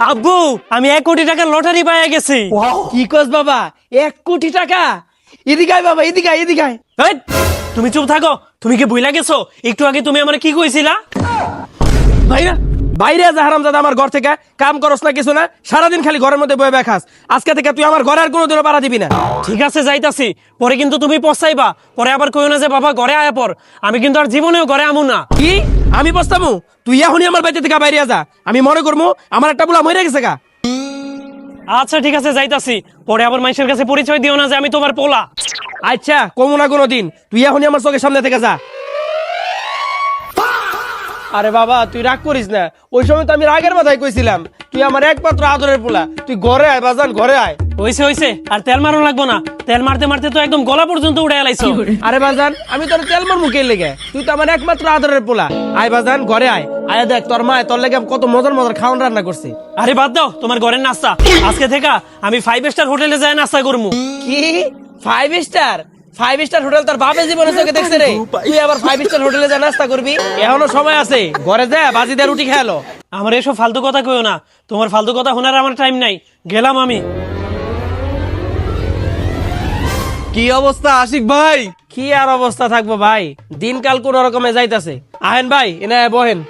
আব্বু আমি 1 কোটি টাকার লটারি পাইয়া গেছি। কি কস বাবা 1 কোটি টাকা? এদিকে আয় বাবা, এদিকে আয়, এদিকে আয়। এই, তুমি চুপ থাকো। তুমি কি ভুইলা গেছো একটু আগে তুমি আমার কি কইছিলা? ভাইরা বাইরে যা হারামজাদা, আমার ঘর থেকে কাম করস না কিছু না, সারাদিন খালি ঘরের মধ্যে বয়ে খাস। আজকে থেকে তুই আমার ঘরে আর কোনোদিনও পাড়া দিবি না। ঠিক আছে যাইতাছি, পরে কিন্তু তুমি পস্তাইবা। পরে আবার কইও না যে বাবা ঘরে আয়া পর। আমি কিন্তু আর জীবনেও ঘরে আমু না। কি আমি পস্তামু? তুই এখনই আমার বাড়িতে থেকে বাইরে যা। আমি মনে করবো আমার একটা বুলা মরে গেছে গা। আচ্ছা ঠিক আছে যাইতাছি, পরে আবার মানুষের কাছে পরিচয় দিও না যে আমি তোমার পোলা। আচ্ছা কমু না কোনোদিন, তুই এখনই আমার চোখের সামনে থেকে যা। আরে বাবা তুই রাগ করিস না, ওই সময় তো আমি রাগের মাথায় কইছিলাম তুই আমার একমাত্র আদরের পোলা। তুই ঘরে আয় বাজান, ঘরে আয়। হইছে হইছে, আর তেল মারো লাগবো না। তেল মারতে মারতে তো একদম গলা পর্যন্ত উড়ে এলাইছো। আরে বাজান আমি তোর তেল মার মুখে লেগে, তুই তো আমার একমাত্র আদরের পোলা। আয় বাজান ঘরে আয়, আয় দেখ তোর মা তোর লেগে কত মজার মজার খাওয়ান রান্না করছে। আরে বাদ দাও তোমার ঘরের নাস্তা। আজকে থেকে আমি 5 স্টার হোটেলে যাই নাস্তা করবো। কি 5 স্টার? 5 স্টার হোটেল তোর বাপে জীবনে চোখে দেখছে রে? তুই আবার 5 স্টার হোটেলে যা নাস্তা করবি? এখনো সময় আছে, ঘরে যা বাজি দিয়ে রুটি খেলো। আমার এসব ফালতু কথা কইও না, তোমার ফালতু কথা শোনার আমার টাইম নাই। গেলাম আমি। কি অবস্থা আশিক ভাই? কি আর অবস্থা থাকবো ভাই, দিনকাল কোন রকমে যাইতাছে। আহেন ভাই এনে বহেন।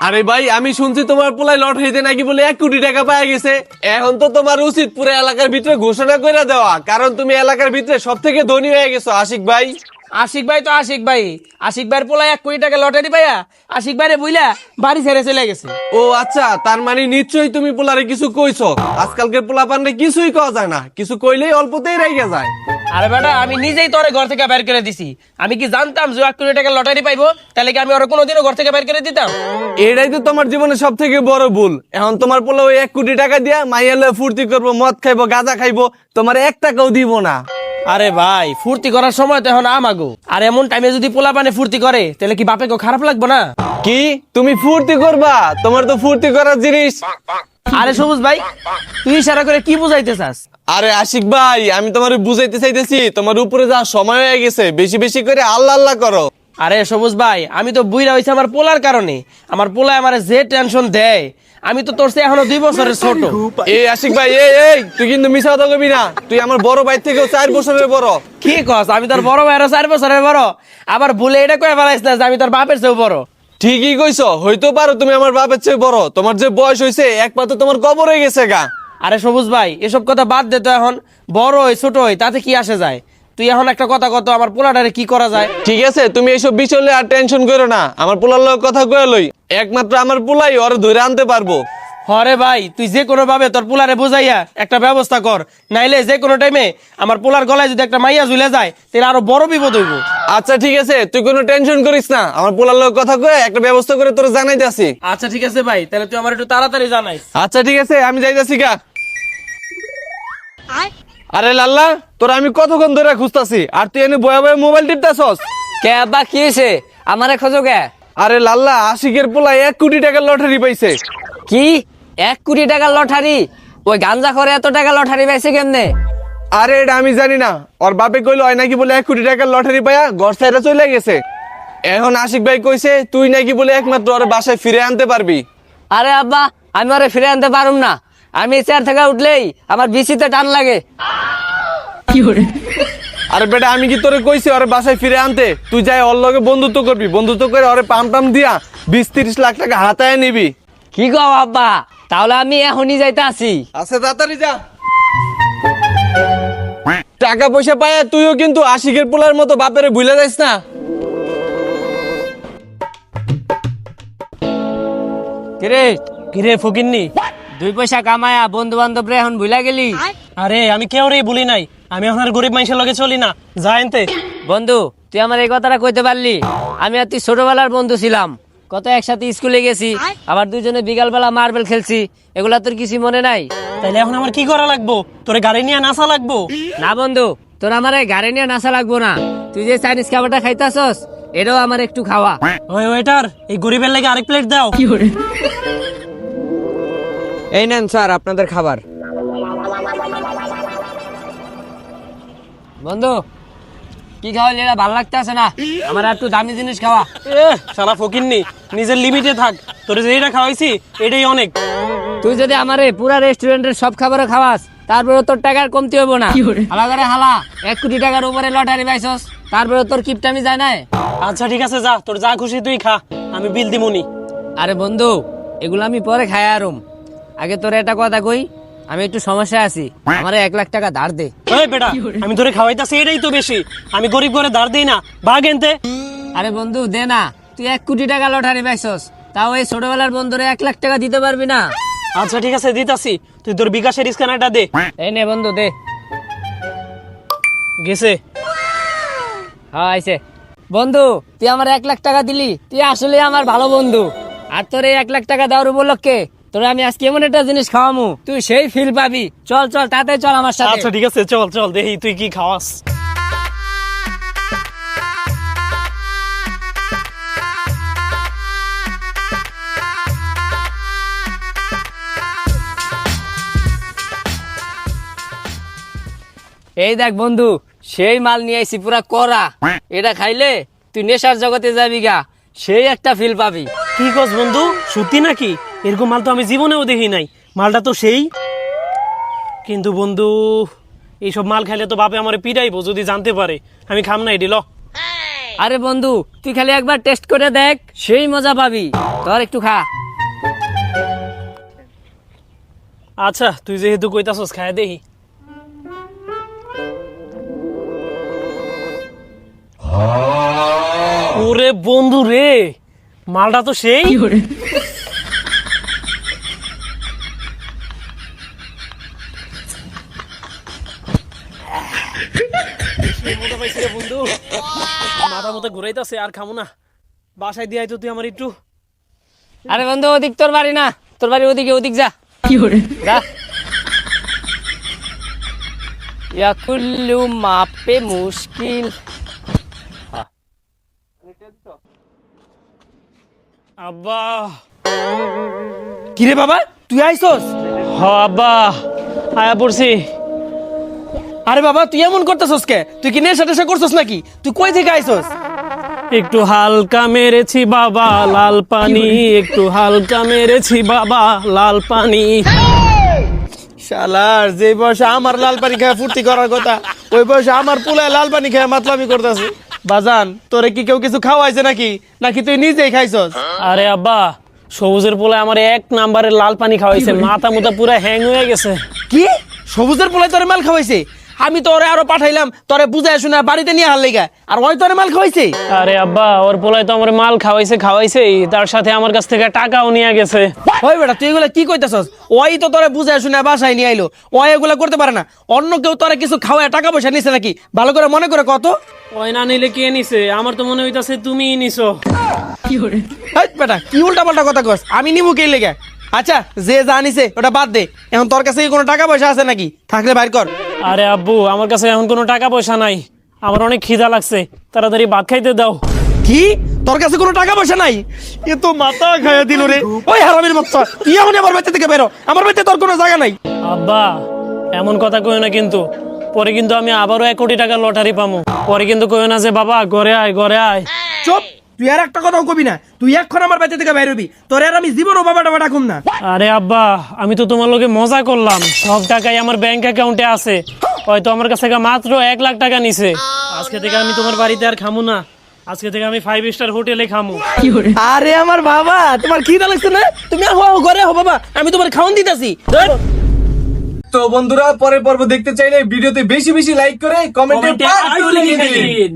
আরে ভাই আমি শুনছি তোমার পোলাই লটারিতে নাকি বলে 1 কোটি টাকা পাওয়া গেছে। এখন তো তোমার উচিত পুরো এলাকার ভিতরে ঘোষণা করে দেওয়া, কারণ তুমি এলাকার ভিতরে সব থেকে ধনী হয়ে গেছো আশিক ভাই। আশিক ভাই তো আশিক ভাই, আশিক ভাইয়ের পোলা 1 কোটি টাকা লটারি পাইয়া আশিক ভাইরে বুইলা বাড়ি ছেড়ে চলে গেছে। ও আচ্ছা, তার মানে নিশ্চয়ই তুমি পোলারে কিছু কইছো। আজকালকার পোলা পান্ডে কিছুই কওয়া যায় না, কিছু কইলেই অল্পতেই রেগে যায়। আরে বেটা আমি নিজেই তোরে ঘর থেকে বের করে দিছি। আমি কি জানতাম যে 1 কোটি টাকা লটারি পাইবো? তাহলে কি আমি ওরা কোনোদিনও ঘর থেকে বের করে দিতাম? এটাই তো তোমার জীবনে সব থেকে বড় ভুল। এখন তোমার পোলা ওই 1 কোটি টাকা দিয়া মাইয়ালে ফুর্তি করবো, মদ খাইবো, গাঁজা খাইবো, তোমার 1 টাকাও দিব না। আরে ভাই ফুর্তি করার সময় তো এখন আমাগো। আর এমন টাইমে যদি পোলা পানে ফুর্তি করে তাহলে কি বাপে কেউ খারাপ লাগবে না? কি তুমি ফুর্তি করবা? তোমার তো ফুর্তি করার জিনিস। আরে সবুজ ভাই তুই ইশারা করে কি বুঝাইতে চাস? আরে আশিক ভাই আমি তোমার বুঝাইতে চাইতেছি, তোমার উপরে যা সময় হয়ে গেছে, বেশি বেশি করে আল্লাহ আল্লাহ করো। আরে সবুজ ভাই আমি তো বুইরা হইছে আমার পোলার কারণে। আমার পোলা আমার যে টেনশন দেয়, আমি তো তোর চেয়ে এখনো 2 বছরের ছোট। এই আশিক ভাই এই তুই কিন্তু মিছা কথা কবি না। তুই আমার বড় ভাই থেকেও 4 বছরের বড়। কি কস? আমি তোর বড় ভাইয়ের 4 বছরের বড়? আবার ভুলে এটা কয়ে ফেলাইস না যে আমি তোর বাপের চেয়েও বড়। ঠিকই কইছো, হইতে পারো তুমি আমার বাপের চেয়ে বড়। তোমার যে বয়স হইছে একমাত্র তোমার কবর হয়ে গেছে গা। আরে সবুজ ভাই এসব কথা বাদ দে তো, এখন বড় হই ছোট হই তাতে কি আসে যায়? তুই এখন একটা কথা কত, আমার পোলাটারে কি করা যায়? ঠিক আছে তুমি এইসব বিষয় লইয়া আর টেনশন করো না। আমার পোলার লগে কথা কয়ে লই, একমাত্র আমার পোলাই ওরে ধরে আনতে পারবো। হরে ভাই তুই যে কোনো ভাবে তোর পোলারে বুঝাইয়া একটা ব্যবস্থা কর, নাইলে যে কোনো টাইমে আমার পোলার গলায় যদি একটা মাইয়া ঝুলে যায় তাহলে আরো বড় বিপদ হইব। আচ্ছা ঠিক আছে তুই কোনো টেনশন করিস না, আমার পোলার লগে কথা কয়ে একটা ব্যবস্থা করে তোরে জানাইতে আসি। আচ্ছা ঠিক আছে ভাই, তাহলে তুই আমার একটু তাড়াতাড়ি জানাইস। আচ্ছা ঠিক আছে আমি যাইতাছি গা। আরে লাল্লা তোরা আমি কতক্ষণ ধরে খুঁজতাছি, আর তুই এনে বয়া বয়া মোবাইল টিপতাছস। কে আব্বা কি হয়েছে? আমারে খোঁজো কে? আরে লাল্লা আশিকের পোলা 1 কোটি টাকার লটারি পাইছে। কি 1 কোটি টাকার লটারি? ওই গাঞ্জা করে এত টাকা লটারি পাইছে কেমনে? আরে এটা আমি জানি না, ওর বাপে কইলো হয় নাকি বলে 1 কোটি টাকার লটারি পায়া ঘর ছেড়ে চলে গেছে। এখন আশিক ভাই কইছে তুই নাকি বলে একমাত্র ওর বাসায় ফিরে আনতে পারবি। আরে আব্বা আমি ওরে ফিরে আনতে পারুম না। আমি চেয়ার থেকে উঠলেই আমার বিসিতে টান লাগে। আরে বেটা আমি কি তোরে কইছি ওর বাসায় ফিরে আনতে? তুই যাই ওর লগে বন্ধুত্ব করবি, বন্ধুত্ব করে ওরে পাম টাম দিয়া 20-30 লাখ টাকা হাতায় নিবি। কি কও আব্বা? তাহলে আমি এখনই যাইতে আছি। আচ্ছা তাড়াতাড়ি যা। টাকা পয়সা পায় তুইও কিন্তু আশিকের পোলার মতো বাপেরে ভুলে যাইস না। কিরে কিরে ফকিন্নি, 2 পয়সা কামায়া বন্ধু বান্ধব রে এখন ভুলা গেলি? আরে আমি কেউ রে বলি নাই, আমি এখন আর গরিব মানুষের লগে চলি না। যা এনতে। বন্ধু তুই আমার এই কথাটা কইতে পারলি? আমি আর তুই ছোটবেলার বন্ধু ছিলাম, কত একসাথে স্কুলে গেছি, আবার দুইজনে বিকালবেলা মার্বেল খেলছি, এগুলা তোর কিছু মনে নাই? তাইলে এখন আমার কি করা লাগবো? তোরে গাড়ি নিয়ে নাসা লাগবো? না বন্ধু তোর আমার এই গাড়ি নিয়ে নাসা লাগবো না। তুই যে চাইনিজ খাবারটা খাইতাছস এটাও আমার একটু খাওয়া। ওই ওয়েটার এই গরিবের লাগে আরেক প্লেট দাও। এই নেন স্যার আপনাদের খাবার। বন্ধু কি খাওয়ালি এটা ভালো লাগতে আছে না, আমার আর একটু দামি জিনিস খাওয়া। এ শালা ফকিন্নি, নিজের লিমিটে থাক, তোর যেটা খাওয়াইছি এটাই অনেক। তুই যদি আমারে পুরা রেস্টুরেন্টের সব খাবারও খাওয়াস তারপরে তোর টাকার কমতি হবো না। হালা করে হালা 1 কোটি টাকার উপরে লটারি পাইছস, তারপরে তোর কিপটামি যায় না। আচ্ছা ঠিক আছে, যা, তোর যা খুশি তুই খা, আমি বিল দিমুনি। আরে বন্ধু, এগুলো আমি পরে খাই আরম, আগে তোর একটা কথা কই, আমি একটু সমস্যা আছি, আমারে 1 লাখ টাকা ধার দে। ওই বেটা, আমি তোরে খাওয়াইতাছি এটাই তো বেশি, আমি গরিব ঘরে ধার দেই না, ভাগ এনতে। আরে বন্ধু দে না, তুই 1 কোটি টাকা লটারি পাইছস, তাও এই ছোটবেলার বন্ধুরে 1 লাখ টাকা দিতে পারবি না? আচ্ছা ঠিক আছে দিতাছি, তুই তোর বিকাশের স্ক্যানারটা দে। এই নে বন্ধু দে। গেছে? হ্যাঁ আইছে। বন্ধু তুই আমার 1 লাখ টাকা দিলি, তুই আসলে আমার ভালো বন্ধু। আর তোর এই 1 লাখ টাকা দেওয়ার উপলক্ষে তোরে আমি আজকে এমন একটা জিনিস খাওয়ামু, তুই সেই ফিল পাবি। চল চল তাতে চল আমার সাথে। আচ্ছা ঠিক আছে, চল চল দেখি তুই কি খাওয়াস। এই দেখ বন্ধু, সেই মাল নিয়ে আইছি পুরা করা, এটা খাইলে তুই নেশার জগতে যাবি গা, সেই একটা ফিল পাবি। কি কস বন্ধু, সত্যি নাকি? এরকম মাল তো আমি জীবনেও দেখি নাই, মালটা তো সেই। কিন্তু বন্ধু, এইসব মাল খাইলে তো বাপে আমারে পিটাইবো যদি জানতে পারে, আমি খাম না এটি ল। আরে বন্ধু তুই খালি একবার টেস্ট করে দেখ, সেই মজা পাবি, তোর একটু খা। আচ্ছা তুই যেহেতু কইতাছস খায় দেখি। ওরে বন্ধু রে, মালটা তো সেই। বন্ধু মাথা মতো ঘুরাইতেছে, আর খামো না, বাসায় দিয়ে তো তুই আমার একটু। আরে বন্ধু ওদিক তোর বাড়ি না, তোর বাড়ি ওদিকে, ওদিক যা। যা। ইয়া কুল্লু মাপে মুশকিল। আব্বা। কিরে বাবা, তুই আইছস? হ আব্বা, আয়া পড়ছি। আরে বাবা তুই এমন করতেছস কে? তুই কি নেশা টেশা করছস নাকি? তুই কই থেকে আইছস? একটু হালকা মেরেছি বাবা লাল পানি, একটু হালকা মেরেছি বাবা লাল পানি। শালার যে বয়সে আমার লাল পানি খেয়ে ফুর্তি করার কথা, ওই বয়সে আমার পুলায় লাল পানি খেয়ে মাতলামি করতেছে। বাজান তোরে কি কেউ কিছু খাওয়াইছে নাকি, নাকি তুই নিজেই খাইছস? আরে আব্বা, সবুজের পোলায় আমার 1 নাম্বারের লাল পানি খাওয়াইছে, মাথা মুথা পুরা হ্যাং হয়ে গেছে। কি সবুজের পোলায় তোরে মাল খাওয়াইছে? আমি তোরে আরো পাঠাইলাম তোরে বুঝাই শুনে বাড়িতে নিয়ে হার লেগা, আর ওই তোরে মাল খাওয়াইছে? আরে আব্বা, ওর পোলায় তো আমার মাল খাওয়াইছে, তার সাথে আমার কাছ থেকে টাকাও নিয়ে গেছে। ওই বেটা তুই এগুলা কি কইতাছস? ওই তো তোরে বুঝাই শুনে বাসায় নিয়ে আইলো, ওই এগুলা করতে পারে না। অন্য কেউ তোরে কিছু খাওয়ায় টাকা পয়সা নিছে নাকি? ভালো করে মনে করে কত। ওই না নিলে কে নিছে? আমার তো মনে হইতাছে তুমিই নিছো। এই বেটা কি উল্টা পাল্টা কথা কস? আমি নিমু কে লেগে? আচ্ছা যে জানিছে ওটা বাদ দে, এখন তোর কাছে কি কোনো টাকা পয়সা আছে নাকি? থাকলে বাইর কর। আরে আব্বু, আমার কাছে এখন কোনো টাকা পয়সা নাই, আমার অনেক খিদা লাগছে, তাড়াতাড়ি ভাত খাইতে দাও। কি তোর কাছে কোনো টাকা পয়সা নাই? এ তো মাথা খাইয়া দিল রে। ওই হারামির বাচ্চা, তুই এখন আমার বাড়ি থেকে বেরো, আমার বাড়িতে তোর কোনো জায়গা নাই। আব্বা এমন কথা কইও না কিন্তু, পরে কিন্তু আমি আবারও 1 কোটি টাকা লটারি পামু, পরে কিন্তু কইও না যে বাবা ঘরে আয় ঘরে আয়। চুপ, তুই আর একটা কথাও কবি না, তুই এখন আমার বাড়ি থেকে বের হবি, তোর আর আমি জীবনও বাবা টাবা ডাকুম না। আরে আব্বা, আমি তো তোমার লগে মজা করলাম, সব টাকাই আমার ব্যাংক অ্যাকাউন্টে আছে, হয়তো আমার কাছ থেকে মাত্র 1 লাখ টাকা নিছে। আজকে থেকে আমি তোমার বাড়িতে আর খামু না, আজকে থেকে আমি 5 স্টার হোটেলে খামু। আরে আমার বাবা, তোমার খিদা লাগছে না? তুমি ঘরে হো বাবা, আমি তোমার খাওয়ান দিতেছি। তো বন্ধুরা, পরের পর্ব দেখতে চাইলে ভিডিওতে বেশি বেশি লাইক করে কমেন্টে কমেন্টে আইকন লিখে দিন।